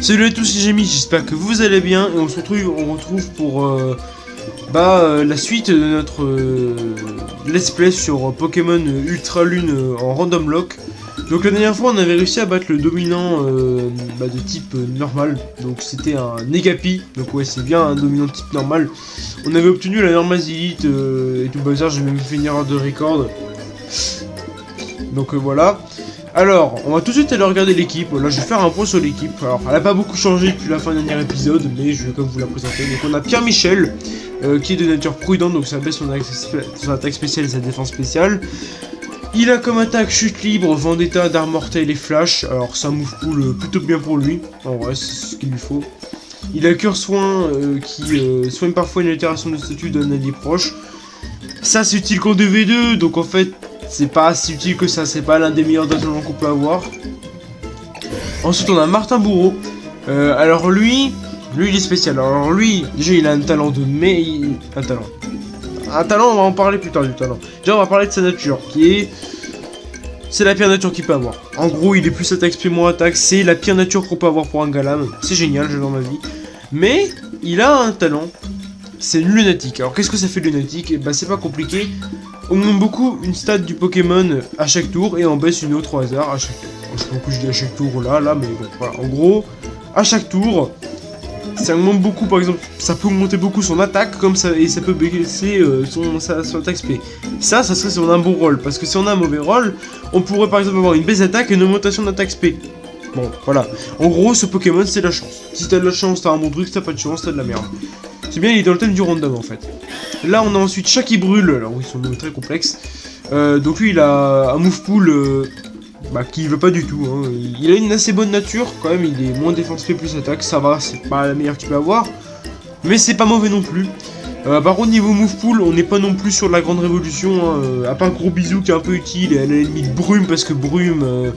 Salut à tous, c'est Jamie, j'espère que vous allez bien et on retrouve pour la suite de notre let's play sur Pokémon Ultra Lune en random lock. Donc la dernière fois on avait réussi à battre le dominant de type normal, donc c'était un Negapi, donc ouais c'est bien un dominant de type normal. On avait obtenu la Normazilite et tout bazar, j'ai même fait une erreur de record. Donc voilà. Alors, on va tout de suite aller regarder l'équipe. Là, je vais faire un point sur l'équipe. Alors, elle n'a pas beaucoup changé depuis la fin du dernier épisode, mais je vais quand même vous la présenter. Donc, on a Pierre-Michel, qui est de nature prudente, donc ça baisse son attaque spéciale et sa défense spéciale. Il a comme attaque chute libre, vendetta, d'armes mortelles et flash. Alors, ça move pool plutôt bien pour lui. En vrai, c'est ce qu'il lui faut. Il a cœur soin, qui soigne parfois une altération de statut d'un allié proche. Ça, c'est utile contre 2v2, donc en fait. C'est pas si utile que ça, c'est pas l'un des meilleurs datalents qu'on peut avoir. Ensuite on a Martin Bourreau. Alors lui il est spécial. Alors lui, déjà il a un talent de un talent, on va en parler plus tard du talent. Déjà on va parler de sa nature, qui est... C'est la pire nature qu'il peut avoir. En gros il est plus attaque spé moins attaque, c'est la pire nature qu'on peut avoir pour un Galam. C'est génial, j'adore ma vie. Mais il a un talent, c'est lunatique. Alors qu'est-ce que ça fait lunatique? Et bah c'est pas compliqué. On augmente beaucoup une stat du Pokémon à chaque tour et on baisse une autre au hasard à chaque tour. Je sais pas pourquoi je dis à chaque tour là, mais bon, voilà. En gros, à chaque tour, ça augmente beaucoup, par exemple, ça peut augmenter beaucoup son attaque comme ça, et ça peut baisser son attaque spé. Ça serait si on a un bon roll, parce que si on a un mauvais roll, on pourrait par exemple avoir une baisse d'attaque et une augmentation d'attaque spé. Bon, voilà. En gros, ce Pokémon, c'est la chance. Si t'as de la chance, t'as un bon truc, si t'as pas de chance, t'as de la merde. C'est bien, il est dans le thème du random en fait. Là, on a ensuite Chat qui brûle. Alors oui, son nom est très complexe. Donc lui, il a un move pool qui veut pas du tout. Hein. Il a une assez bonne nature quand même. Il est moins défense plus attaque. Ça va, c'est pas la meilleure qu'il peut avoir. Mais c'est pas mauvais non plus. Par contre, niveau move pool, on n'est pas non plus sur la grande révolution. Hein. À part Gros Bisou qui est un peu utile et à la limite Brume, parce que Brume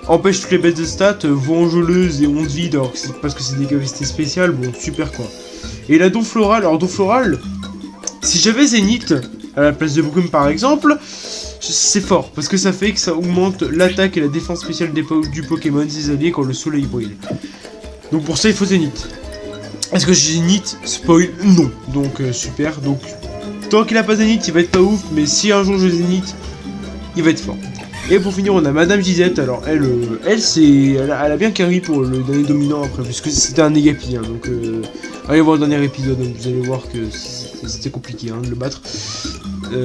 empêche toutes les baisses de stats. Vengeuse et onde vide, alors parce que c'est des capacités spéciales. Bon, super quoi. Et la Donfloral, alors Donfloral, si j'avais Zénith à la place de Brume par exemple, c'est fort, parce que ça fait que ça augmente l'attaque et la défense spéciale du Pokémon, ses alliés quand le soleil brille. Donc pour ça il faut Zénith. Est-ce que j'ai Zénith? Spoil, non. Donc super, donc tant qu'il a pas Zénith, il va être pas ouf, mais si un jour j'ai Zénith, il va être fort. Et pour finir, on a Madame Gisette. Alors elle a bien carry pour le dernier dominant après, puisque c'était un Negapi, hein, donc allez voir le dernier épisode, donc vous allez voir que c'était compliqué de le battre.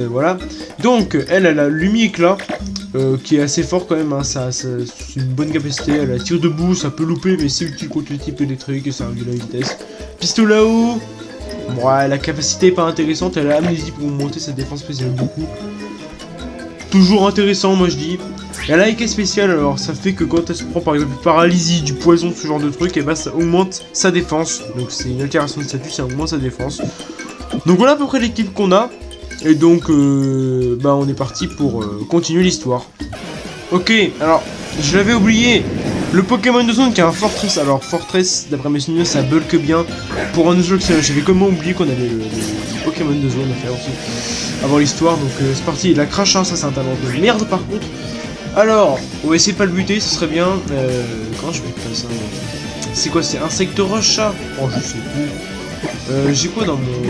Voilà. Donc elle a Lumi-Éclat, qui est assez fort quand même, hein, c'est une bonne capacité. Elle a tir debout, ça peut louper, mais c'est utile contre le type électrique et ça réduit la vitesse. Pistolet à eau, ouais, la capacité est pas intéressante, elle a amnésie pour monter sa défense spéciale beaucoup. Toujours intéressant, moi je dis. Elle a AK spécial, alors ça fait que quand elle se prend par exemple du paralysie, du poison, ce genre de truc, et bah ça augmente sa défense. Donc c'est une altération de statut, ça augmente sa défense. Donc voilà à peu près l'équipe qu'on a. Et donc on est parti pour continuer l'histoire. Ok, alors je l'avais oublié. Le Pokémon de zone qui a un Fortress. Alors Fortress, d'après mes souvenirs, ça bulk bien. Pour un jeu que j'avais comment oublié qu'on avait le Pokémon de zone à faire aussi avant l'histoire, donc c'est parti. La Crash, ça c'est un talent de merde par contre. Alors, on va essayer de pas le buter, ce serait bien. Comment je vais faire ça? C'est quoi? C'est Insect Rush, ça? Oh, je sais plus. J'ai quoi dans mon...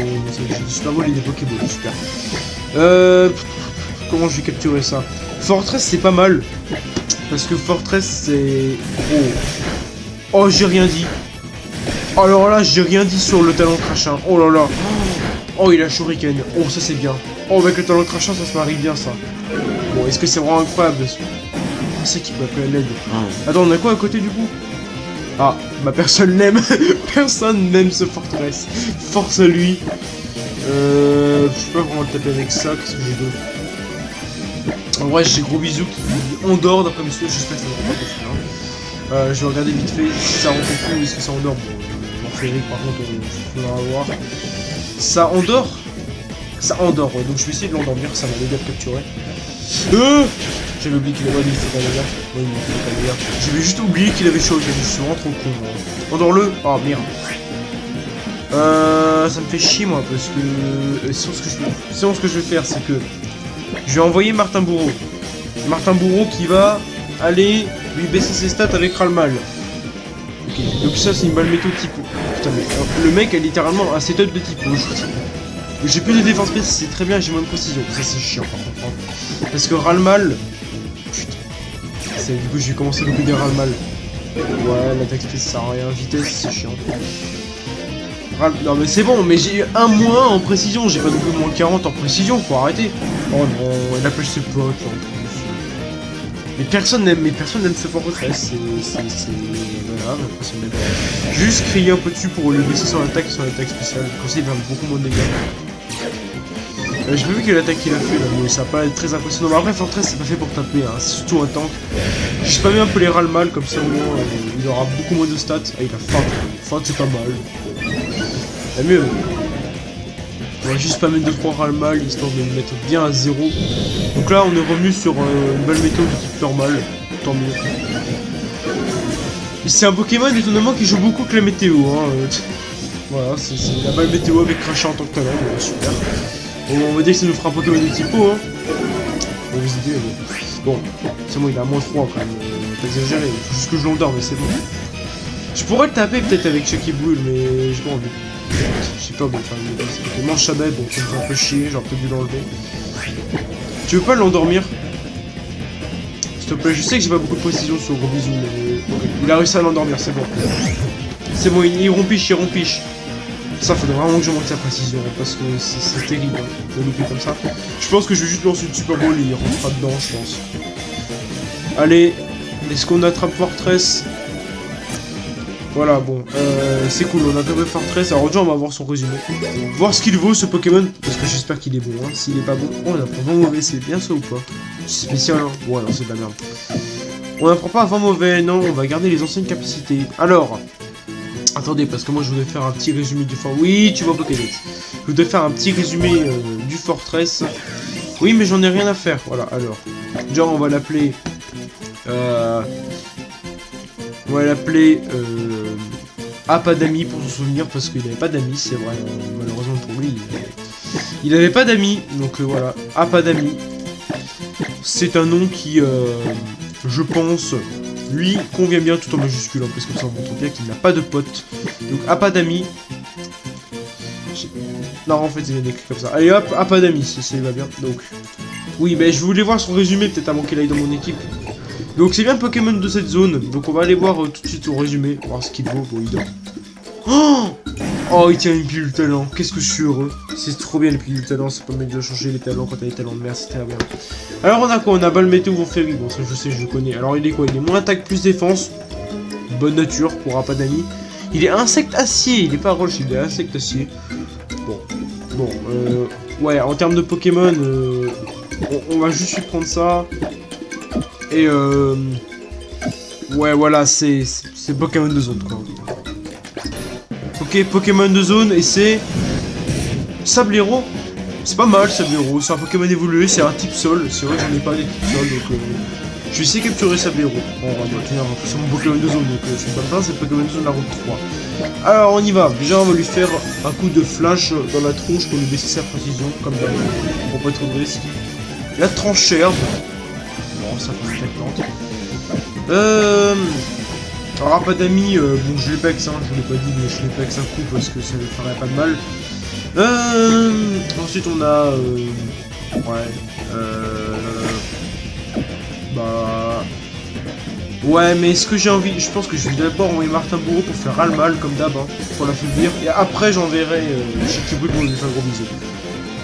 J'ai super beau les Pokéballs, super. Comment je vais capturer ça? Fortress, c'est pas mal. Parce que Fortress, c'est... Oh, j'ai rien dit. Alors là, j'ai rien dit sur le talent Crash. Oh là là. Oh, il a Shuriken. Oh, ça c'est bien. Oh, avec le talent Crash, ça se marie bien, ça. Bon, est-ce que c'est vraiment incroyable? C'est qui peut appeler à l'aide. Attends, on a quoi à côté du coup? Ah, bah personne l'aime. Personne n'aime ce Fortress. Force à lui. Je sais pas comment le taper avec ça. Qu'est-ce que j'ai d'autre? En vrai, j'ai Gros Bisou qui endort d'après mes souvenirs. J'espère que ça ne va pas confus. Je vais regarder vite fait si ça rend confus ou est-ce que ça endort. Bon, l'Enférique par contre, on va voir. Ça endort? Ça endort, ouais. Donc je vais essayer de l'endormir, ça va m'aider à le capturer. J'avais oublié qu'il avait... Ouais, il fait pas dégâts. Ouais, il fait pas dégâts. J'avais juste oublié qu'il avait chaud, je suis vraiment trop con. Hein. Endors-le. Oh merde. Ça me fait chier moi, parce que... Sinon ce que je vais faire, c'est que... Je vais envoyer Martin Bourreau. Martin Bourreau qui va aller lui baisser ses stats avec Ralmal. Ok, donc ça c'est une balle métaux typo. Putain mais alors, le mec a littéralement un setup de typo. J'ai plus de défense spéciale, c'est très bien, j'ai moins de précision. Ça c'est chiant par contre. Hein. Parce que Ralmal... Putain. Du coup je vais commencer beaucoup des Ralmal. Ouais, l'attaque spéciale ça sert à rien, vitesse c'est chiant. Non mais c'est bon, mais j'ai eu un moins en précision, j'ai pas non plus moins 40 en précision, faut arrêter. Oh non, il appelle ses potes en plus. Mais personne n'aime ce fortress, voilà, personne n'aime. Juste crier un peu dessus pour lui baisser son attaque spéciale, comme ça il va beaucoup moins de dégâts. J'ai pas vu quelle attaque il a fait là, mais ça a pas l'air très impressionnant. Mais après fortress c'est pas fait pour taper, hein. C'est surtout un tank. J'ai spammé un peu les Ralmal comme ça au moins il aura beaucoup moins de stats. Ah il a Feint c'est pas mal. Y'a mieux. On va juste spammer 2-3 Ralmal histoire de le mettre bien à 0. Donc là on est revenu sur une balle météo de type normal. Tant mieux. C'est un Pokémon étonnamment qui joue beaucoup que la météo. Hein. Voilà, c'est la balle météo avec crachat en tant que talent, super. Bon, on va dire que ça nous fera un Pokémon de typo. Hein. On va vous aider, mais... Bon, c'est bon, il a moins 3 quand même. Pas exagéré, il faut juste que je l'endorme, mais c'est bon. Je pourrais le taper peut-être avec Chucky Bull, mais j'ai pas envie. Je sais pas, bon, enfin, il mange Shadow, bon, ça me fait un peu chier, j'aurais peut-être dû l'enlever. Tu veux pas l'endormir? S'il te plaît, je sais que j'ai pas beaucoup de précision sur Gros Bisou, mais... Okay. Il a réussi à l'endormir, c'est bon. C'est bon, il rompiche. Ça, faudrait vraiment que je monte sa précision, parce que c'est terrible, hein, de louper comme ça. Je pense que je vais juste lancer une Super Ball et il rentrera dedans, je pense. Allez, est-ce qu'on attrape Fortress? Voilà, bon, c'est cool, on a attrapé Fortress. Alors déjà, on va voir son résumé. Voir ce qu'il vaut, ce Pokémon, parce que j'espère qu'il est bon, hein. S'il est pas bon, on apprend pas mauvais, c'est bien ça ou pas? C'est spécial, hein. Ouais, non, c'est de la merde. On n'apprend pas avant mauvais, non, on va garder les anciennes capacités. Alors... Attendez, parce que moi je voulais faire un petit résumé du Fortress. Oui, tu vois Pokédex. Je voulais faire un petit résumé du Fortress. Oui, mais j'en ai rien à faire. Voilà, alors. Genre, on va l'appeler... On va l'appeler... A pas d'amis pour se souvenir, parce qu'il n'avait pas d'amis, c'est vrai. Malheureusement pour lui, il n'avait pas d'amis. Donc voilà, A pas d'amis. C'est un nom qui, je pense... lui convient bien tout en majuscule, hein, parce que ça montre bien qu'il n'a pas de potes. Donc, a pas d'amis. Non, en fait, il est écrit comme ça. Allez hop, a pas d'amis, ça va bien. Donc, oui, mais je voulais voir son résumé, peut-être avant qu'il aille dans mon équipe. Donc, c'est bien le Pokémon de cette zone. Donc, on va aller voir tout de suite son résumé, voir ce qu'il vaut. Bon, il dort. Oh, il tient une pilule de talent. Qu'est-ce que je suis heureux. C'est trop bien les pilules de talent. Ça permet de changer les talents quand t'as les talents de mer. C'est très bien. Alors, on a quoi? On a Balle Météo ou Ferry. Bon, ça, je sais, je le connais. Alors, il est quoi? Il est moins attaque, plus défense. Bonne nature pour Apadami. Il est insecte acier. Il est pas roche, il est insecte acier. Bon. Ouais, en termes de Pokémon, on va juste lui prendre ça. Et ouais, voilà, c'est Pokémon de zone, quoi. Ok, Pokémon de zone, et c'est... Sablero. C'est pas mal, Sablero. C'est un Pokémon évolué, c'est un type sol. C'est vrai que j'en ai pas des types sol, donc... je vais essayer de capturer Sablero. Bon, on va tenir, c'est mon Pokémon de zone, donc je suis pas plein, c'est le Pokémon de zone de la route 3. Alors, on y va. Déjà, on va lui faire un coup de flash dans la tronche pour lui baisser sa précision, comme d'habitude, pour pas trop de risque. La tranche herbe. Bon, ça fait une alors, pas d'amis, bon, je l'Apex, hein, je vous l'ai pas dit, mais je l'Apex un coup parce que ça ne ferait pas de mal. Ensuite, on a. Bah. Ouais, mais ce que j'ai envie, je pense que je vais d'abord envoyer Martin Bourreau pour faire Ralmal comme d'hab, hein, pour l'affaiblir, et après j'enverrai Chikibu pour lui faire un gros bisou.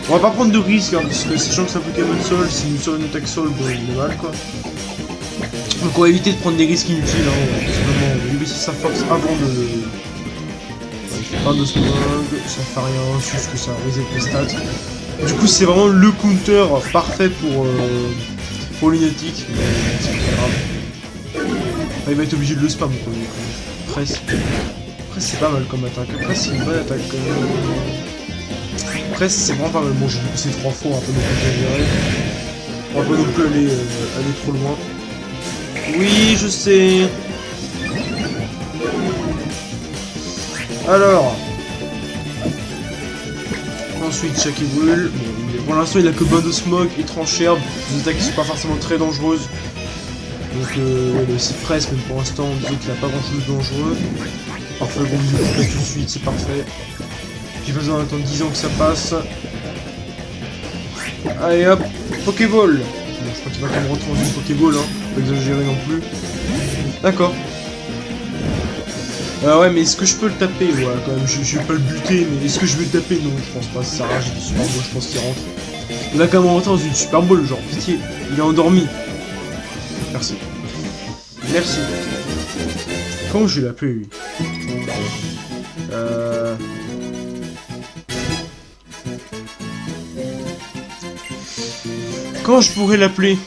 On va pas prendre de risques, hein, parce que sachant que c'est un Pokémon sol, s'il nous sort une attaque sol, bon, il est mal quoi. Donc on va éviter de prendre des risques inutiles, hein, tout simplement, on va lui baisser sa force avant de... Pas de smog, ça fait rien, c'est juste que ça reset les stats. Du coup c'est vraiment le counter parfait pour l'Igniotique, mais c'est pas grave. Enfin, il va être obligé de le spam quoi, presque. Après c'est pas mal comme attaque, après c'est une bonne attaque. Après c'est vraiment pas mal, bon j'ai poussé 3 fois, un peu non plus exagéré. On va pas non plus aller trop loin. Oui, je sais. Alors. Ensuite, Chucky Bull. Bon, pour l'instant, il a que bain de smog et tranche herbe. Des attaques qui sont pas forcément très dangereuses. Donc c'est fraise, mais pour l'instant, disons qu'il n'a pas grand chose de dangereux. Parfait, bon, il me tout de suite, c'est parfait. J'ai pas besoin d'attendre 10 ans que ça passe. Allez hop, Pokéball. Bon, je crois qu'il va quand même rentrer dans une Pokéball, hein. Pas exagérer non plus. D'accord. Ouais, mais est-ce que je peux le taper? Ouais, quand même, je vais pas le buter, mais est-ce que je vais le taper? Non, je pense pas, ça sert à rien, j'ai du Super Ball, je pense qu'il rentre. Il va quand même rentrer dans une Super Ball, genre, pitié, il est endormi. Merci. Merci. Comment je vais l'appeler, lui? Comment je pourrais l'appeler?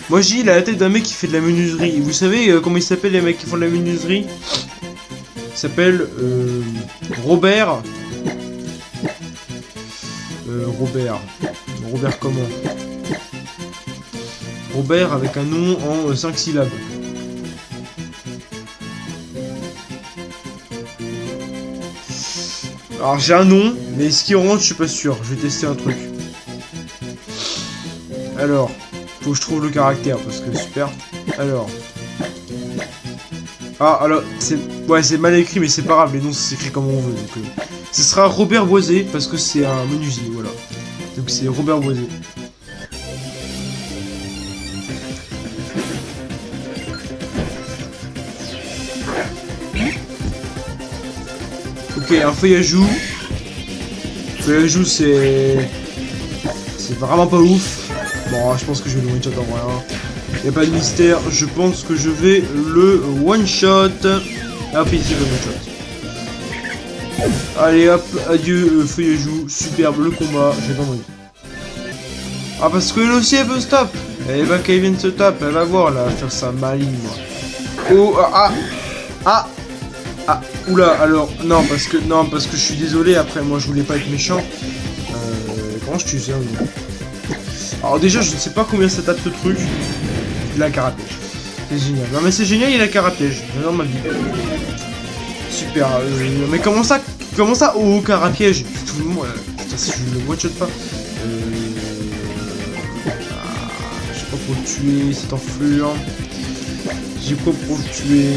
Moi je dis, il a la tête d'un mec qui fait de la menuiserie. Vous savez comment ils s'appellent les mecs qui font de la menuiserie? Il s'appelle Robert. Robert comment? Robert avec un nom en 5 syllabes. Alors j'ai un nom, mais ce qui rentre, je suis pas sûr. Je vais tester un truc. Alors, faut que je trouve le caractère parce que super. Alors. Ah, alors, c'est. Ouais, c'est mal écrit, mais c'est pas grave. Les noms, c'est écrit comme on veut. Donc, ce sera Robert Boisé parce que c'est un menuisier, voilà. Donc c'est Robert Boisé. Ok, un feuillajou. Feuillajou, c'est vraiment pas ouf. Bon, je pense que je vais le one-shot en vrai. Hein. Y'a pas de mystère, je pense que je vais le one-shot. Hop, ici le one-shot. Allez hop, adieu feuillajou. Superbe le combat, j'ai pas envie. Ah, parce que elle aussi elle veut stop. Elle va qu'elle vienne se taper, elle va voir là, faire sa maligne moi. Oh, Ah, oula, alors, non, parce que je suis désolé, après, moi, je voulais pas être méchant. Comment je tue ça, oui. Alors, déjà, je ne sais pas combien ça tape ce truc. Il a un carapiège. C'est génial. Non, mais c'est génial, il a un carapiège. J'adore ma vie. Super, mais comment ça, oh, carapiège? Tout le monde, putain, si je le one-shot pas. Je sais pas pour le tuer, cette enflure. J'ai quoi pour le tuer?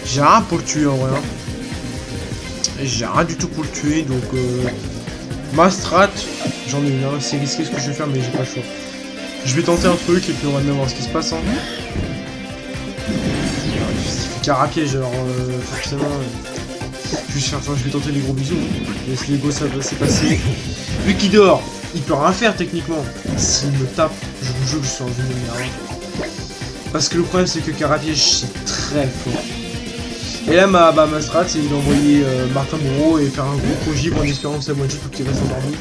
J'ai rien pour le tuer en vrai. J'ai rien du tout pour le tuer, donc ma strat, j'en ai une, hein. C'est risqué ce que je vais faire, mais j'ai pas le choix. Je vais tenter un truc et puis on va bien voir ce qui se passe. Hein. Carapiège, alors forcément. Je vais tenter les gros bisous. Laisse les go, ça va se passer. Lui qui dort, il peut rien faire techniquement. S'il me tape, je vous jure que je suis en une merde. Parce que le problème c'est que Carapiège c'est très fort. Et là ma strat c'est d'envoyer Martin Moreau et faire un gros projet en espérant que ça one-shot ou qu'il va s'endormir.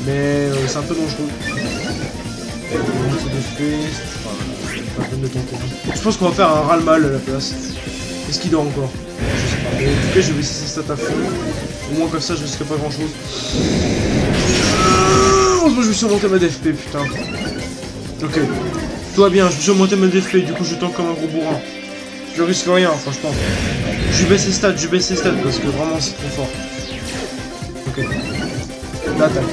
Mais c'est un peu dangereux. Pas la peine de tenter. Je pense qu'on va faire un ras-le-mal à la place. Est-ce qu'il dort encore? Je sais pas. Mais en tout cas je vais essayer ses stats à fond. Au moins comme ça je risquerai pas grand chose. Heureusement je me suis remonté ma DFP putain. Ok. Tout va bien, je me suis remonté ma DFP, du coup je tank comme un gros bourrin. Je risque rien, franchement. Je baisse ses stats parce que vraiment c'est trop fort. Ok. L'attaque.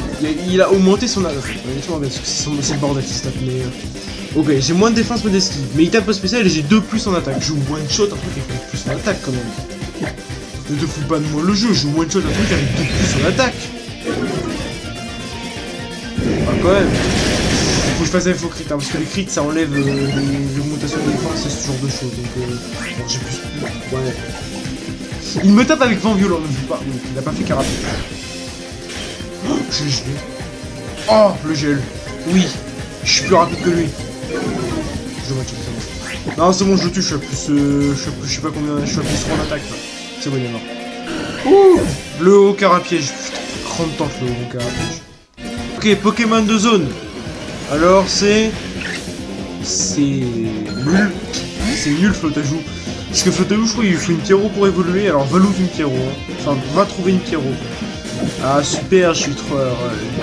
Il a augmenté son attaque. Parce que c'est le bordel qui stat, mais. Ok, j'ai moins de défense, moins d'esquive. Mais il tape pas spécial et j'ai 2 plus en attaque. Je joue one shot, un truc avec plus en attaque quand même. Ne te fous pas de moi le jeu, je joue one shot, un truc avec 2 plus en attaque. Ah, quand même. Faut que je fasse un faux crit, hein, parce que les crits ça enlève l'augmentation de défense et ce genre de choses. Donc j'ai plus. Ouais. Il me tape avec vent violent, ne joue pas. Oui, il a pas fait carapace. Oh, j'ai gelé. Oh, le gel. Oui, je suis plus rapide que lui. Je dois checker ça. Non, c'est bon, je le tue, je sais pas combien, je suis à plus 3 en attaque. C'est bon, il est mort. Ouh, le haut carapiège. Putain, grande tente le haut carapiège. Ok, Pokémon de zone. Alors c'est nul. C'est nul Flotajou. Parce que Flotajou, je crois qu'il faut une Pierrot pour évoluer. Alors va l'ouvrir une Pierrot. Hein. Enfin, va trouver une Pierrot. Ah super, je suis trop...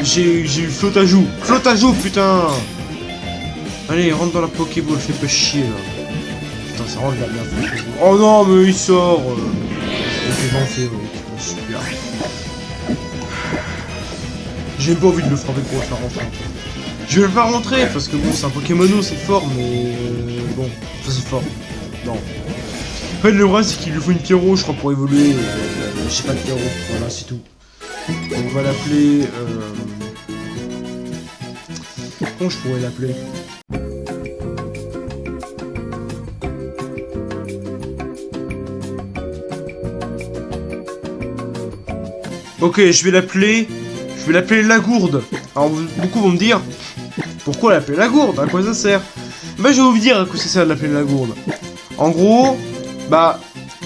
j'ai eu Flotajou. Flotajou, putain. Allez, rentre dans la Pokéball, fais pas chier là. Putain, ça rentre de la merde. Oh non, mais il sort. Ok, j'en fais, ouais. Super. J'ai même pas envie de le frapper pour le faire rentrer. Je vais le faire rentrer parce que bon, c'est un Pokémono, c'est fort, mais bon, ça c'est fort. Non. En fait, le vrai, c'est qu'il lui faut une Pyro, je crois, pour évoluer. J'ai pas de Pyro, voilà, c'est tout. On va l'appeler. Comment je pourrais l'appeler? Ok, je vais l'appeler Lagourde. Alors, beaucoup vont me dire, pourquoi l'appeler Lagourde? À quoi ça sert? Bah, je vais vous dire à quoi ça sert de l'appeler Lagourde. En gros, bah,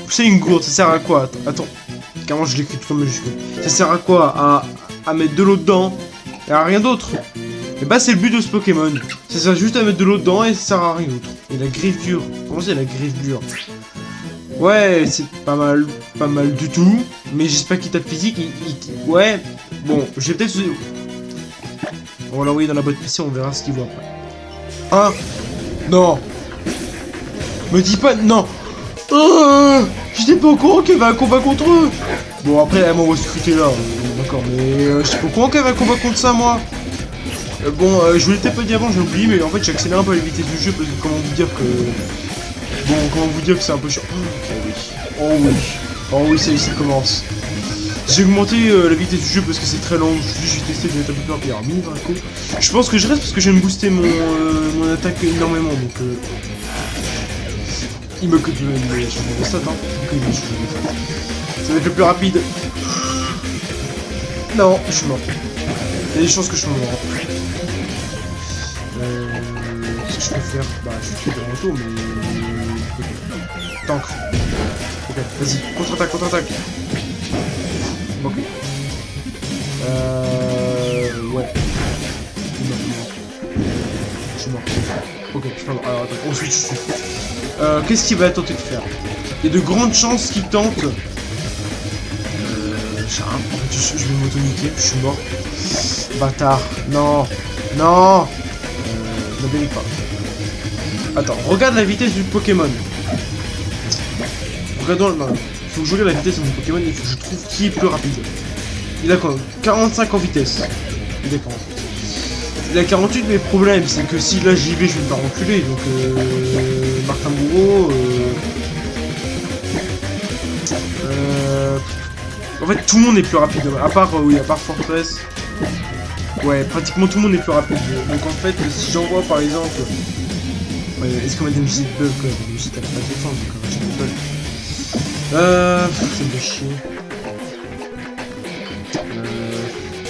c'est une gourde, ça sert à quoi? Attends, carrément, je l'écris tout en majuscule. Ça sert à quoi? À mettre de l'eau dedans et à rien d'autre. Et bah, c'est le but de ce Pokémon. Ça sert juste à mettre de l'eau dedans et ça sert à rien d'autre. Et la griffe dure. Comment c'est la griffe dure? Ouais, c'est pas mal du tout. Mais j'espère qu'il tape physique. Ouais, bon, je vais peut-être. On va l'envoyer dans la boîte PC, on verra ce qu'il voit après. Ah non. Me dis pas. Non. J'étais pas au courant qu'il y avait un combat contre eux. Bon, après, elle m'envoie ce fruité là. D'accord, mais j'étais pas au courant qu'il y avait un combat contre ça, moi. Bon, je vous l'étais pas dit avant, j'ai oublié, mais en fait, j'ai accéléré un peu la vitesse du jeu parce que comment vous dire que. Bon, comment vous dire que c'est un peu chiant. Oh oui. Oh oui. Oh oui, ça y est, ça commence. J'ai augmenté la vitesse du jeu parce que c'est très lent. J'ai testé de mettre un peu plus rapide. Alors, mini Draco. Je pense que je reste parce que je viens de booster mon attaque énormément. Donc, il me que de changer de stats. Hein. Donc, il me changer de stats. Ça va être le plus rapide. Non, je suis mort. Il y a des chances que je sois mort. Qu'est-ce que je peux faire? Bah, je suis de retour, mais. Tank. Ok, vas-y, contre-attaque. Ok. Ouais. Je suis mort. Ok, je suis pas mort. Alors attends, ensuite je suis. Qu'est-ce qu'il va tenter de faire? Il y a de grandes chances qu'il tente. Je vais m'auto-niquer, je suis mort. Bâtard. Non. Non. Ne bénis pas. Attends, regarde la vitesse du Pokémon. Regardons. Non. Il faut que je regarde la vitesse de mon Pokémon, il faut que je trouve qui est plus rapide. Il a quoi? 45 en vitesse. Il dépend. Il a 48, mais le problème c'est que si là j'y vais, je vais me faire enculer. Donc Martin Bourreau. En fait, tout le monde est plus rapide. À part, oui, à part Fortress. Ouais, pratiquement tout le monde est plus rapide. Donc en fait, si j'envoie par exemple. Ouais, est-ce qu'on va des musiques bug quoi? Des musiques à la pas de défense, donc j'ai des bugs. Ça me fait chier.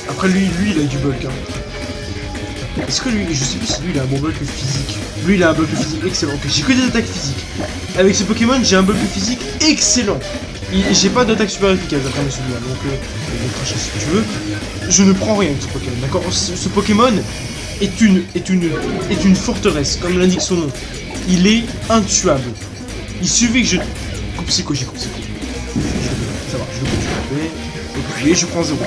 Après lui il a du bulk hein. Est-ce que lui, je sais plus si lui il a un bon bulk physique. Lui il a un bulk physique excellent. Ok, j'ai que des attaques physiques. Avec ce Pokémon j'ai un bulk physique excellent. J'ai pas d'attaque super efficace après celui-là. Donc cracher si tu veux. Je ne prends rien de ce Pokémon, d'accord? Ce Pokémon est une forteresse, comme l'indique son nom. Il est intuable. Il suffit que je. Coupe psycho, j'ai coupe psycho. Ça va, je le coupe. Et je prends 0.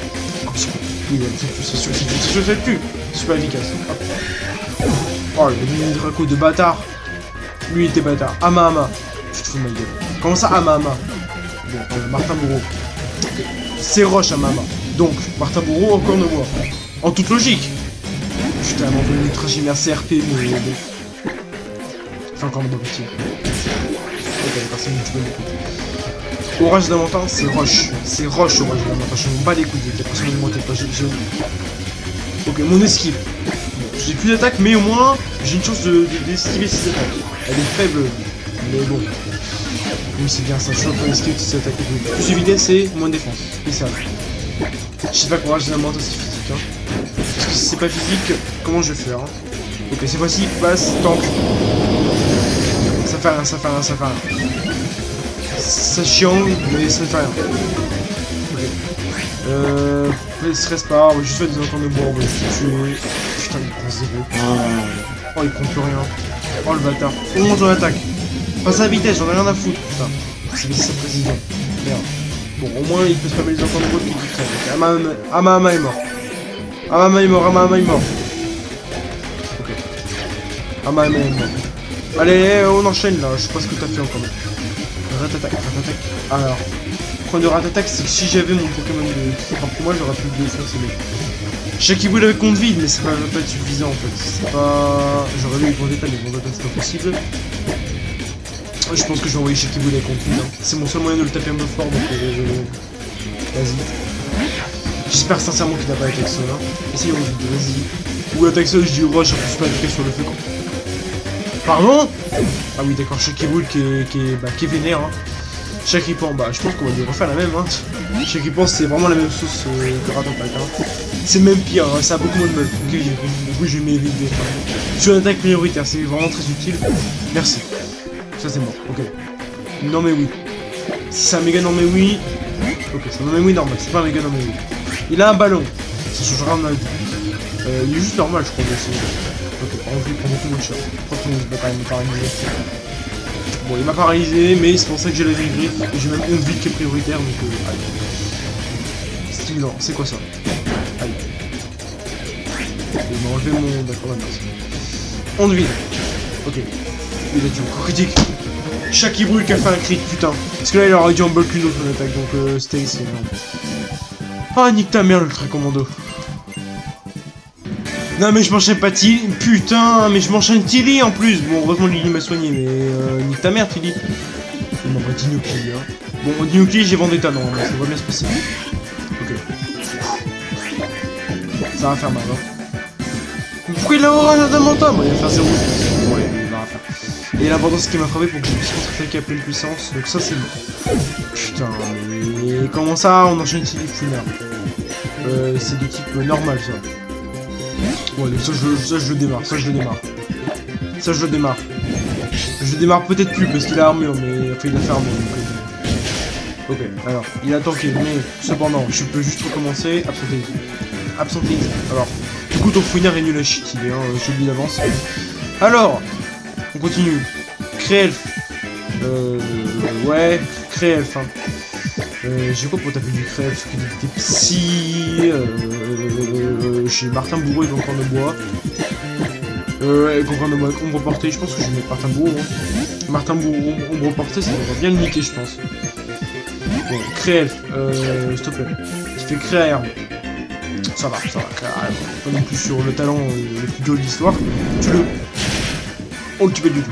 Coupe psycho. Oui, c'est sûr, je fais plus. Super efficace. Hop. Oh, le mini Draco de bâtard. Lui, il était bâtard. Ama. Je te fous de ma gueule. Comment ça, Ama? Bon, Martin Bourreau. Okay. C'est Roche, Ama. Donc, Martin Bourreau, encore de moi. En toute logique. Putain, mon peu ultra chimère CRP, mais bon. C'est encore de bon petit. Ok, personne ne peut. Orage d'Amantin, c'est Roche. C'est Roche, Orage d'Amantin. Je m'en bats les couilles, il y a personne qui monte pas. Ok, mon esquive. J'ai plus d'attaque, mais au moins, j'ai une chance d'esquiver 6 attaques. Elle est faible, mais bon. Oui, c'est bien ça, je suis en train d'esquiver 6 attaques. Plus de vitesse et moins de défense. Et ça. Je sais pas quoi, Orage d'Amantin, c'est physique. Hein. Parce que si c'est pas physique, comment je vais faire hein? Ok, cette fois-ci, passe, tank. Ça fait rien. Ça chiant, mais ça ne fait rien. Ok. Ne stresse pas, on va juste faire des ententes de bois, on va juste tuer. Putain, il prend 0. Oh, il prend plus rien. Oh, le bâtard. On monte en attaque. Passe à vitesse, j'en ai rien à foutre. Putain. C'est ça, président. Merde. Bon, au moins, il peut se permettre des ententes de bois qui traînent. Ama est mort. Ama est mort. Ok. Ama est mort. Allez, on enchaîne là, je sais pas ce que t'as fait encore. Ratatak. Alors, le problème de Ratatak, c'est que si j'avais mon Pokémon de qui frappe pour moi, j'aurais pu le défoncer. Mais Shaky-Bull avec compte vide, mais ça va pas être suffisant en fait. C'est pas... J'aurais vu les bons d'état, mais les bons d'état c'est pas possible. Je pense que je vais envoyer Shaky-Bull avec compte vide. Hein. C'est mon seul moyen de le taper un peu fort, donc vas-y. J'espère sincèrement qu'il n'a pas attaque sol. Hein. Essayons vite, vas-y. Ou attaque sol, je dis rush, en plus pas attaquer sur le feu. Pardon? Ah oui, d'accord, Shaky-Bull qui est vénère. Hein. Shaky-Pan, bah je pense qu'on va lui refaire la même. Hein. Shaky-Pan, c'est vraiment la même sauce que Ratatak. Hein. C'est même pire, hein. Ça a beaucoup moins de meufs. Ok, du coup, je vais m'éviter. Sur une attaque prioritaire, c'est vraiment très utile. Merci. Ça, c'est mort. Ok. Non, mais oui. Si c'est un méga non, mais oui. Ok, c'est un non, mais oui normal. C'est pas un méga non, mais oui. Il a un ballon. Ça changera de ma vie. Il est juste normal, je crois. Ok, on va prendre beaucoup moins cher. Je crois qu'il va quand même me paralyser. Bon, il m'a paralysé, mais c'est pour ça que j'ai la vie griffe. Et j'ai même une vie qui est prioritaire, donc allez. Stimulant, c'est quoi ça? Allez. Il m'a enlevé mon... D'accord, merci. On vide. Ok. Il a dit encore critique. Shaky-Bull qui a fait un crit, putain. Parce que là, il aurait dû en bulk une autre attaque, donc stay, c'est énorme. Ah, nique ta mère, l'ultra commando. Non, mais je m'enchaîne pas Tilly. Putain, mais je m'enchaîne Tilly en plus. Bon, heureusement, Lily m'a soigné, mais nique ta mère, Tilly. Il m'a pas dit Nuki, hein. Bon, Nuki, j'ai Vendetta, non, ça va bien se passer. Ok. Ça va faire mal, hein. Pourquoi il a aura un mental? Bon, il va faire 0. Ouais, il va faire. Et l'important, c'est qu'il m'a frappé pour que je puisse contre-attaquer à pleine puissance. Donc, ça, c'est bon. Putain, mais comment ça, on enchaîne Tilly Funner? C'est de type normal, ça. Ouais, ça je le démarre, ça je le démarre. Je démarre peut-être plus parce qu'il a armure, mais enfin il a fait armure. Ok, alors, il a tanké, mais cependant, je peux juste recommencer. Absentéisme. Alors, du coup ton fouinard est nul à chier, il est, hein, je le dis d'avance. Alors, on continue. Créelf. Ouais, Créelf, hein. J'ai quoi pour taper du Créelf? Des psy. Chez Martin Bourreau et Concorde de Bois. Concorde de Bois avec ombre portée, je pense que je vais mettre Martin Bourreau. Hein. Martin Bourreau, ombre portée, ça devrait bien le niquer, je pense. Bon, Créelf, s'il te plaît. Tu fais Créelf. Ça va, Créelf. Pas non plus sur le talent le plus dur de l'histoire. Tue-le. On le tue pas du tout.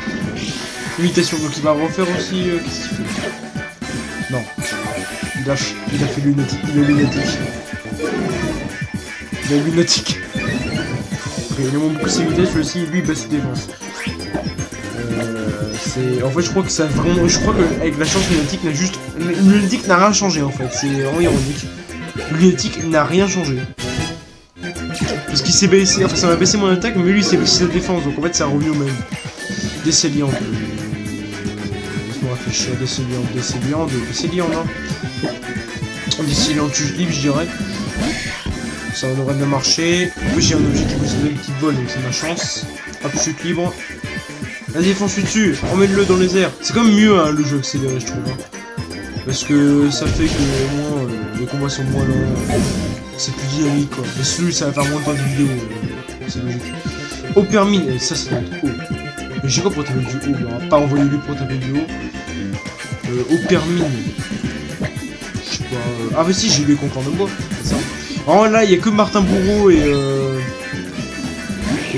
Imitation, donc il va refaire aussi. Qu'est-ce qu'il fait? Non. Il a fait lunatique. Il est lunatique. Il est lunatique. Ok, il augmente beaucoup ses vitesses, celui-ci, lui, il baisse ses défenses. C'est... En fait, je crois que ça vraiment... Je crois qu'avec la chance, lunatique n'a juste... Lunatique n'a rien changé, en fait. C'est vraiment ironique. Lunatique n'a rien changé. Parce qu'il s'est baissé... Enfin, ça m'a baissé mon attaque, mais lui, il s'est baissé sa défense. Donc, en fait, ça a revenu au même. Décéliant. Laisse-moi réfléchir. Décéliant, non. Décéliant, tue libre, je dirais. Ça devrait bien marcher. En plus, j'ai un objet qui vole, donc c'est ma chance. Hop, chute libre. La défense dessus, emmène-le dans les airs. C'est quand même mieux hein, le jeu accéléré, je trouve. Hein. Parce que ça fait que au moins les combats sont moins longs. C'est plus dynamique quoi. Mais celui ça va faire moins de temps de vidéo. C'est logique. Au permis, ça c'est dans le haut. Mais j'ai quoi pour taper du haut? On va pas envoyer lui pour taper du haut. Au permis. Je sais pas. Ah, mais si, j'ai eu les Concorde de Bois. C'est ça. Alors là, il n'y a que Martin Bourreau et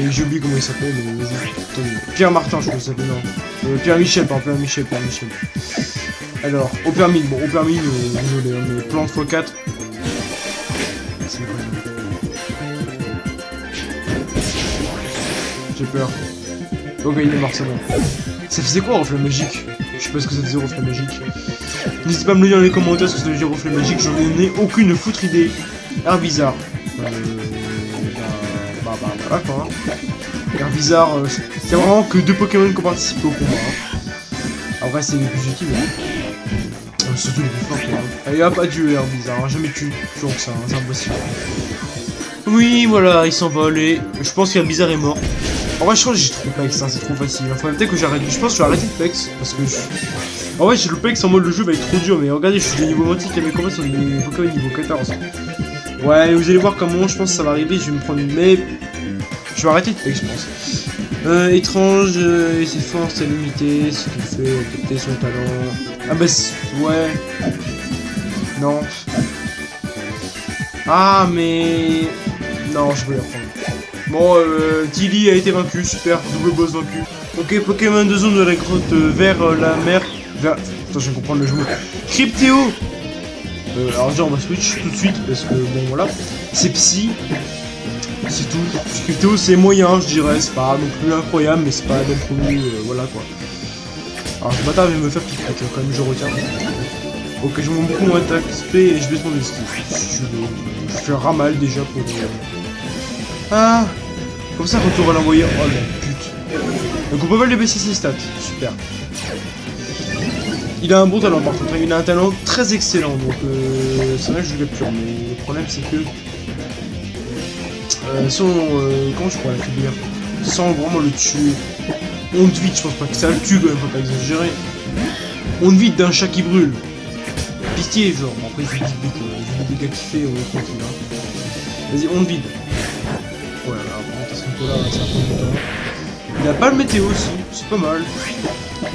j'ai oublié comment il s'appelle. Pierre Martin, je crois que ça s'appelle, non. Pierre Michel, pardon, Pierre Michel. Alors, au permis, bon, au permis, désolé, hein, mais plante x4. C'est quoi? J'ai peur. Ok, il est mort, c'est bon. Ça faisait quoi, reflet magique? Je sais pas ce que ça faisait, reflet magique. N'hésitez pas à me le dire dans les commentaires ce que ça veut dire, reflet magique, j'en ai aucune foutre idée. Herbizarre. Voilà quoi. Herbizarre, c'est vraiment que 2 Pokémon qui ont participé au combat. Hein. Après, c'est les plus utiles. Hein. Surtout les plus forts. Hein. Allez hop, adieu Herbizarre. Hein. Jamais toujours que ça, hein. C'est impossible. Oui, voilà, il s'envole et je pense qu'Herbizarre est mort. En vrai, je crois que j'ai trop Pex, hein, c'est trop facile. Il faudrait peut-être que j'arrête. Je pense que je vais arrêter de Pex parce que en vrai, j'ai le Pex en mode le jeu va être trop dur. Mais regardez, je suis de niveau motique et mes combats sont des Pokémon niveau 14. Ouais, vous allez voir comment je pense que ça va arriver. Je vais me prendre une. Mais je vais arrêter de Pex, je pense. Étrange, et ses forces, c'est limité. Ce qu'il fait, adapter son talent. Ah, bah, ouais. Non. Ah, mais. Non, je vais les reprendre. Bon, Tilly a été vaincu, super, double boss vaincu. Ok, Pokémon de zone de la grotte vers la mer. Vers... Attends, je vais comprendre le jeu. Cryptéo. Alors déjà, on va switch tout de suite parce que, bon, voilà. C'est Psy. C'est tout. Cryptéo, c'est moyen, je dirais. C'est pas non plus incroyable, mais c'est pas non plus. Voilà quoi. Alors, ce bâtard vient me faire tout de suite, quand même, je retiens. Ok, je monte beaucoup moins d'attaque XP et je baisse mon esquive. Si tu veux. Je fais ramal déjà pour. Ah. Comme ça, retour à l'envoyer. Oh la pute. Donc, on peut pas lui baisser ses stats. Super. Il a un bon talent par contre, il a un talent très excellent, donc c'est vrai que je le capture, mais le problème c'est que comment je pourrais l'affaiblir sans vraiment le tuer. On te vide, je pense pas que ça le tue quand même, faut pas exagérer. On te vide d'un chat qui brûle. Pitié, genre, bon, après il fait des dégâts qu'il fait, on est tranquille. Hein. Vas-y, on te vide. Voilà, par contre à ce niveau-là, ça prend du temps. Il a pas le météo aussi, c'est pas mal.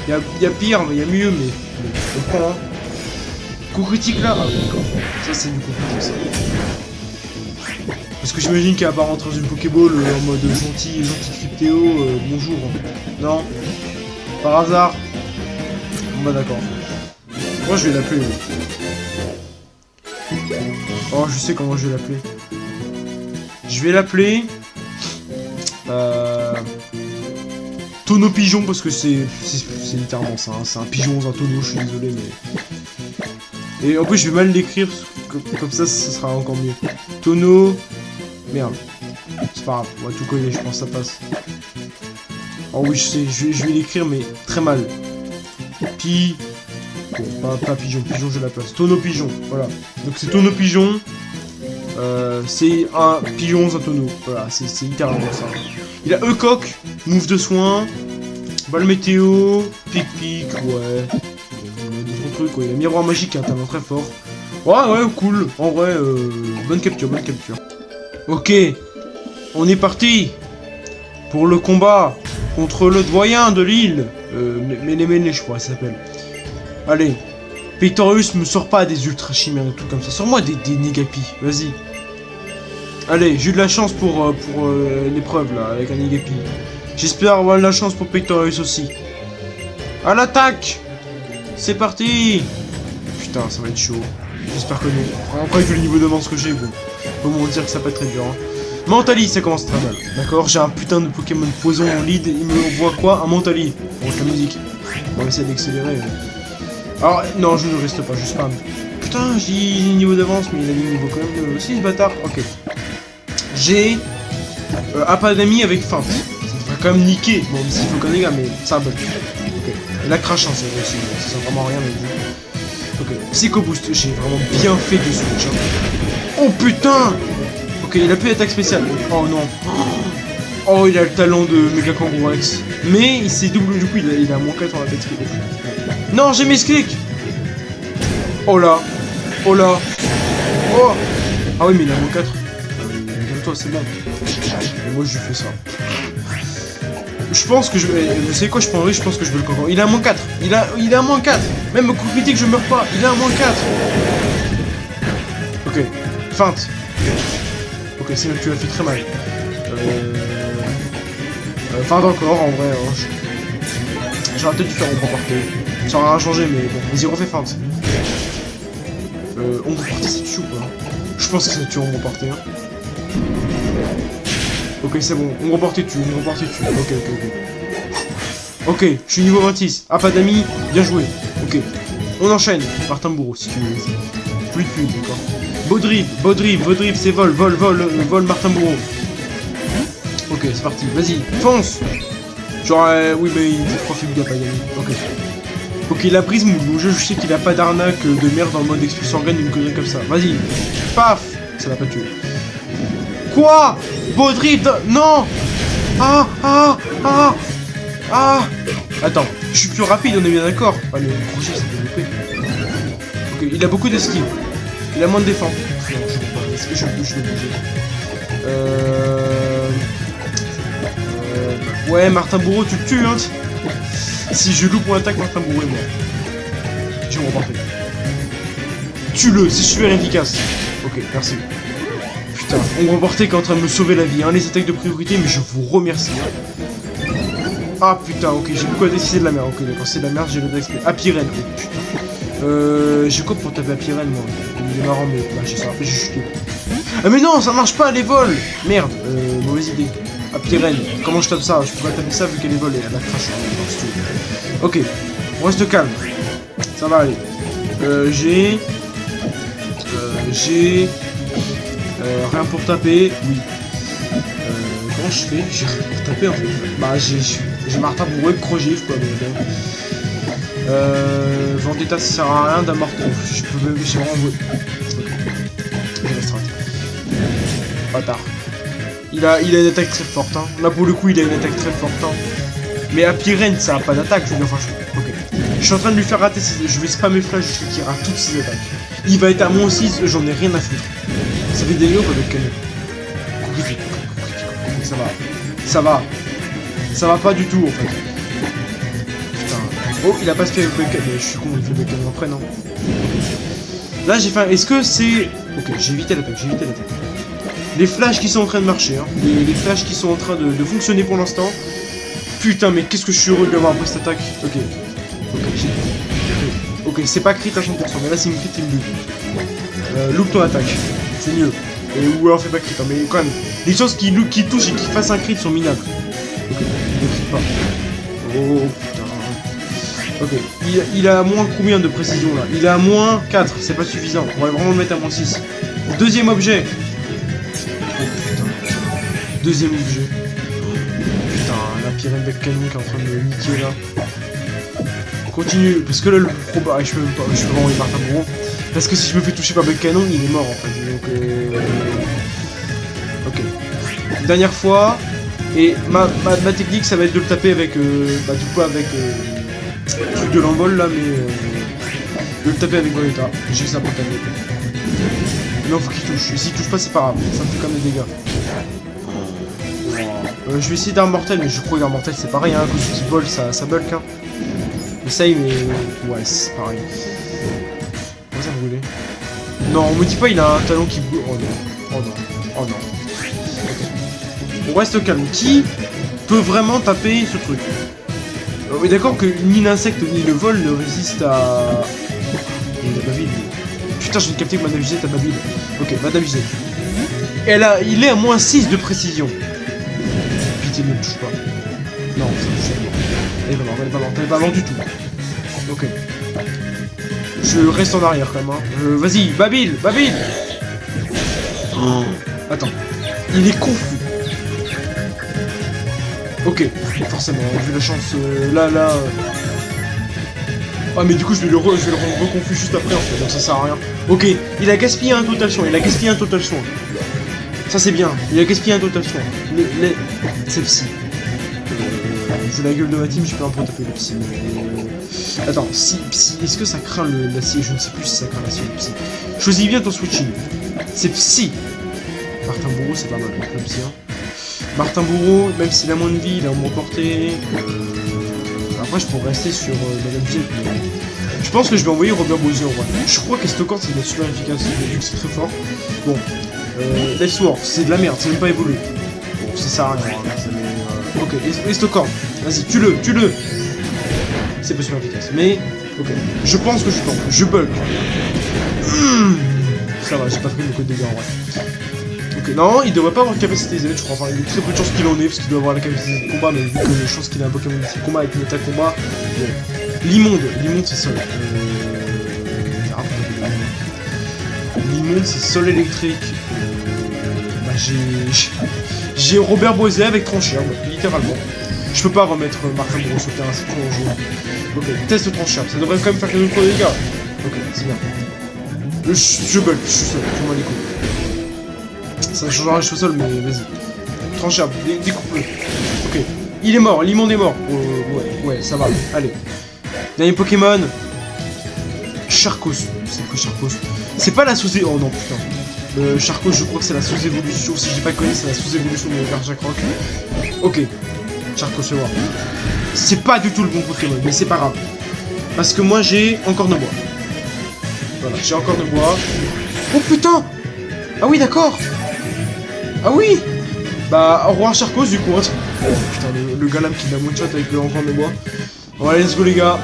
Il y a pire, mais il y a mieux, mais je comprends. Hein. Coup critique là. Ah oui, d'accord. Ça, c'est du coup critique, ça. Parce que j'imagine qu'il va pas rentrer dans une Pokéball en mode gentil cryptéo, bonjour. Non. Par hasard. Bon, bah, d'accord. Moi, je vais l'appeler. Oh, je sais comment je vais l'appeler. Je vais l'appeler. Tonneau pigeon parce que c'est littéralement ça, hein. C'est un pigeon dans un tonneau, je suis désolé mais... Et en plus je vais mal l'écrire, comme ça ce sera encore mieux. Tonneau... Merde. C'est pas grave, on va tout coller, je pense que ça passe. Oh oui je sais, je vais l'écrire mais très mal. Bon, pas pigeon, pigeon je la place. Tonneau pigeon, voilà. Donc c'est tonneau pigeon. C'est un pigeon dans un tonneau, voilà, c'est littéralement ça. Il a E-Coq, move de soin, balle météo, pic-pic, ouais. D'autres trucs, quoi. Il a miroir magique, un talent très fort. Ouais, cool. En vrai, bonne capture, bonne capture. Ok, on est parti pour le combat contre le doyen de l'île. Méné, je crois, ça s'appelle. Allez, Pictorius me sort pas des ultra chimères et tout comme ça. Sors-moi des Negapi, vas-y. Allez, j'ai eu de la chance pour l'épreuve là, avec un Negapi. J'espère avoir de la chance pour Pictorius aussi. À l'attaque! C'est parti! Putain, ça va être chaud. J'espère que non. Après, vu le niveau d'avance que j'ai, bon. Faut me dire que ça peut être très dur. Hein. Mentali, ça commence très mal. D'accord? J'ai un putain de Pokémon poison en lead. Il me voit quoi? Un Mentali. Bon, la musique. On va essayer d'accélérer. Alors, non, je ne reste pas, je spam. Putain, j'ai niveau d'avance, mais il a des niveaux quand même aussi, ce bâtard. Ok. J'ai Apadami avec feinte. Ça devrait quand même niquer. Bon, s'il faut qu'on gars, mais ça bug. Ok. Et la crash, hein, c'est aussi. Ça sert vraiment à rien, mais. Ok. Psycho Boost, j'ai vraiment bien fait de switch. Hein. Oh putain! Ok, il a plus d'attaque spéciale. Oh non. Oh, il a le talent de Mega Kangaroo Rex. Mais il s'est double, du coup, il a moins 4 en attaque spéciale. Non, j'ai mes clics! Oh là! Oh là! Oh! Ah oui, mais il a moins 4. Toi, c'est bon. Et moi, je lui fais ça. Je pense que je vais... Vous savez quoi, je prendrai, je pense que je vais le convaincre. Il a un moins 4. Il a un moins 4. Même au coup critique, je meurs pas. Il a un moins 4. Ok. Feinte. Ok, c'est vrai que tu l'as fait très mal. Feinte encore, en vrai. J'aurais peut-être dû faire ombre portée. Ça aura rien changé, mais bon. Vas-y, refais feinte. Ombre portée, c'est chaud, quoi. Je pense que ça tue ombre portée, hein. Ok, c'est bon, on reportait dessus, Ok, je suis niveau 26. Ah, pas d'amis, bien joué. Ok, on enchaîne. Martin Bourreau, si tu veux. Plus de pub, d'accord. Beau drive, c'est vol, Martin Bourreau. Ok, c'est parti, vas-y, fonce. Genre, oui, mais il fait 3 fibres pas d'amis. Ok. Ok, la prise moule, donc je sais qu'il a pas d'arnaque de merde dans le mode expulsion organe, une connerie comme ça. Vas-y, paf. Ça l'a pas tué. Quoi? Baudry, non. Ah. Attends, je suis plus rapide, on est bien d'accord. Ah, le crochet s'est développé. Ok, il a beaucoup d'esquive. Il a moins de défense. Non, je sais pas. Est-ce que je bouge le bouger? Ouais, Martin Bourreau, tu le tues, hein. Si je loupe mon attaque, Martin Bourreau est mort. Je vais me reporter. Tue-le, c'est super efficace. Ok, merci. putain, on reportait qui est en train de me sauver la vie, hein, les attaques de priorité, mais je vous remercie. Ah putain, ok, j'ai beaucoup à décider de la merde, ok, d'accord, c'est de la merde, j'ai le d'XP. Apirène, oh putain. J'ai quoi pour taper Apirène, moi? Il est marrant, mais bah, j'ai ça, j'ai chuté. Ah mais non, ça marche pas, les vols. Merde, mauvaise idée. Apirène, comment je tape ça? Je peux pas taper ça vu qu'elle est volée, elle a craché. Ok, on reste calme. Ça va aller. J'ai rien pour taper, oui. Comment je fais? J'ai rien pour taper en fait. Bah j'ai Martin Bourreau, Crogif quoi, mais bon. Vendetta ça sert à rien, d'Amorton. Je peux même j'ai vraiment joué. Je reste raté. Bâtard. Il a une attaque très forte, hein. Là pour le coup il a une attaque très forte, hein. Mais à Pyrène ça a pas d'attaque, je veux dire, franchement. Ok. Je suis en train de lui faire rater ses... Je vais spammer flash jusqu'à qu'il rate toutes ses attaques. Il va être à moins 6, j'en ai rien à foutre. Ça fait des lieux avec canon. Ça va. Ça va. Ça va pas du tout en fait. Putain. Oh, il a pas spamé le canon. Mais je suis con, il fait le canon après, non. Là j'ai fait... Est-ce que c'est... Ok, j'ai évité l'attaque, Les flashs qui sont en train de marcher, hein. Les flashs qui sont en train de fonctionner pour l'instant. Putain, mais qu'est-ce que je suis heureux de l'avoir après cette attaque. Ok. Ok, ok, c'est pas crit à 100%, mais là c'est une crit, il me double. Loupe ton attaque, c'est mieux. Et ou alors fais pas crit, hein, mais quand même, les choses qui touchent et qui fassent un crit sont minables. Ok, ne crit pas. Oh putain. Ok, il a moins combien de précision là? Il a moins 4, c'est pas suffisant. On va vraiment le mettre à moins 6. Deuxième objet. Oh putain. Deuxième objet. Putain, la Pyrène bec canon qui est en train de me niquer là. Continue, parce que là le pro bah je peux envoyer Martin Bourreau. Parce que si je me fais toucher par bec canon, il est mort en fait. Donc ok. Dernière fois. Et ma technique ça va être de le taper avec bah du coup avec le truc de l'envol là, mais de le taper avec Vendetta. J'ai que ça pour taper. Non, faut qu'il touche. Et s'il touche pas c'est pas grave, ça me fait quand même des dégâts. Je vais essayer d'arme mortelle, mais je crois que l'arme mortelle c'est pareil, hein, à cause du petit bol ça bulk, hein. Essaye, mais ouais, c'est pareil. Comment ça brûler? Non, on me dit pas il a un talon qui brûle. Oh non, oh non, oh non. Okay. On reste calme. Qui peut vraiment taper ce truc? Oui, d'accord que ni l'insecte ni le vol ne résistent à... Il a pas vide. Putain, je viens de capter que Madame Gisette a pas vide. Ok, Madame Gisette. Il est à moins 6 de précision. Pitié, ne me touche pas. Non, ça touche pas. Elle est pas morte du tout. Ok. Je reste en arrière quand même, hein. Vas-y, Babil. Oh. Attends. Il est confus. Ok, forcément, vu la chance, là... Ah mais du coup je vais le rendre reconfus juste après en fait, donc ça sert à rien. Ok, il a gaspillé un total soin, Ça c'est bien, il a gaspillé un total soin. C'est psy. Vu la gueule de ma team, je peux un peu taper le psy. Attends, psy, est-ce que ça craint l'acier? Je ne sais plus si ça craint l'acier le psy. Choisis bien ton switching. C'est psy. Martin Bourreau, c'est pas mal, donc le psy. Hein. Martin Bourreau, même s'il a moins de vie, il a moins portée. Après, je pourrais rester sur Madame Jet, mais... Je pense que je vais envoyer Robert Bowser, ouais. Je crois qu'Estocor, c'est super efficace, vu que c'est très fort. Bon, Left-Sword, c'est de la merde, c'est même pas évolué. Bon, ça sert à rien. Ok, Estocor, vas-y, tue-le. C'est pas super efficace, mais... Ok, je pense que je tente, je bug. Ça va, j'ai pas pris beaucoup de dégâts en vrai. Ok, non, il devrait pas avoir de capacité Z, je crois. Enfin, il y a très peu de chances qu'il en ait, parce qu'il doit avoir la capacité de combat, mais vu que je pense qu'il a un Pokémon de combat avec une attaque combat. Bon. L'immonde c'est sol. L'immonde c'est sol électrique. Bah, j'ai Robert Bowser avec tranchère, littéralement. Je peux pas remettre Martin Bourreau sur le terrain, c'est trop dangereux. Ok, test tranchère, ça devrait quand même faire quelques dégâts. Ok, c'est bien. Je bug, je suis seul, je m'en les coups. Ça changera, je suis seul, mais vas-y. Tranchère, découpe-le. Ok, il est mort, l'immonde est mort. Ouais, ça va, allez. Dernier Pokémon. Charcos. C'est quoi Charcos? C'est pas la sous-évolution. Oh non, putain. Charcos, je crois que c'est la sous-évolution. Si j'ai pas connu, c'est la sous-évolution de Garchacroc. Ok. Charcos, fais voir. C'est pas du tout le bon Pokémon, mais c'est pas grave. Parce que moi, j'ai encore de bois. Voilà, j'ai encore de bois. Oh putain! Ah oui, d'accord! Ah oui. Bah, au revoir Charcos du coup. Hein. Oh putain, le gars là qui l'a one shot avec le enfant de bois. Bon, allez, let's go les gars.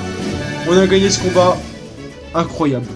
On a gagné ce combat. Incroyable.